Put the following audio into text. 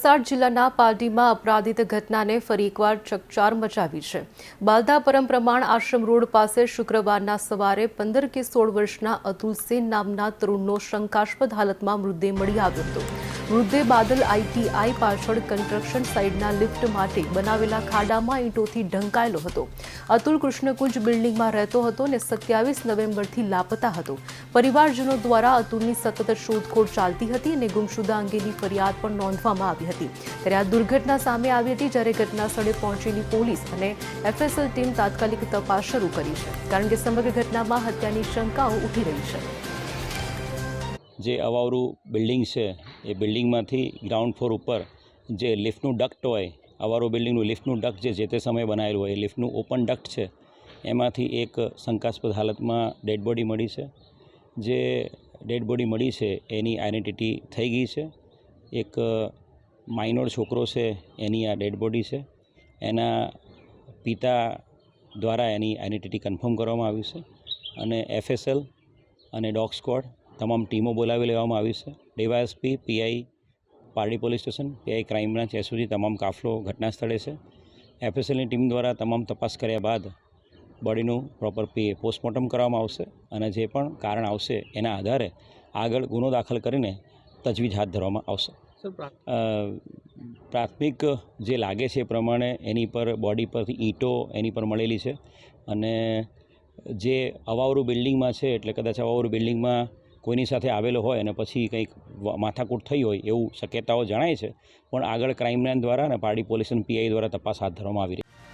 વલસાડ જિલ્લાના પાલડીમાં અપરાધિત ઘટનાને ફરી એકવાર ચકચાર મચાવી છે। બાલદા પરમપ્રમાણ આશ્રમ રોડ પાસે શુક્રવારના સવારે 15 કે 16 વર્ષના અતુલ સેન નામના તરુણનો શંકાસ્પદ હાલતમાં મૃતદેહ મળી આવ્યો હતો। મૃતદેહ બાદલ ITI પાછળ કન્સ્ટ્રક્શન સાઇટના લિફ્ટ માટે બનાવેલા ખાડામાં ઈંટોથી ઢંકાયેલો હતો। અતુલ કૃષ્ણકુંજ બિલ્ડિંગમાં રહેતો હતો અને 27 નવેમ્બરથી લાપતા હતો। પરિવારજનો દ્વારા અતુલની સતત શોધખોળ ચાલતી હતી અને ગુમશુદા અંગેની ફરિયાદ પણ નોંધવામાં આવી હતી। ત્યારે આ દુર્ઘટના સામે આવી હતી, જ્યારે ઘટના સ્થળે પહોંચેલી પોલીસ અને FSL ટીમ તાત્કાલિક તપાસ શરૂ કરી છે, કારણ કે સમગ્ર ઘટનામાં હત્યાની શંકાઓ ઉઠી રહી છે। જે અવાવરું બિલ્ડિંગ છે એ બિલ્ડિંગમાંથી ગ્રાઉન્ડ ફ્લોર ઉપર જે લિફ્ટનું ડક્ટ હોય, અવાવરું બિલ્ડિંગનું લિફ્ટનું ડક્ટ જે તે સમયે બનાવેલું હોય, એ લિફ્ટનું ઓપન ડક્ટ છે, એમાંથી એક શંકાસ્પદ હાલતમાં ડેડ બોડી મળી છે। જે ડેડ બોડી મળી છે એની આઇડેન્ટિટી થઈ ગઈ છે। એક માઇનોર છોકરો છે એની આ ડેડ બોડી છે। એના પિતા દ્વારા એની આઇડેન્ટિટી કન્ફર્મ કરવામાં આવી છે અને FSL અને ડોગ સ્ક્વોડ તમામ ટીમો બોલાવી લેવામાં આવી છે। DYSP, PI Pardi police station, PI crime branch, SOG તમામ કાફલો ઘટના સ્થળે છે। FSLની ટીમ દ્વારા તમામ તપાસ કર્યા બાદ બોડીનું પ્રોપર પોસ્ટમોર્ટમ કરવામાં આવશે અને જે પણ કારણ આવશે એના આધારે આગળ ગુનો દાખલ કરીને તજવીજ હાથ ધરવામાં આવશે। પ્રાથમિક જે લાગે છે એ પ્રમાણે એની પર બોડી પરથી ઈંટો એની પર મળેલી છે અને જે અવાવરું બિલ્ડિંગમાં છે એટલે કદાચ અવાવરું બિલ્ડિંગમાં કોઈની સાથે આવેલો હોય અને પછી કંઈક માથાકૂટ થઈ હોય એવું શક્યતાઓ જણાય છે, પણ આગળ ક્રાઇમ બ્રાન્ચ દ્વારા અને પારડી પોલીસ અને PI દ્વારા તપાસ હાથ ધરવામાં આવી રહી છે।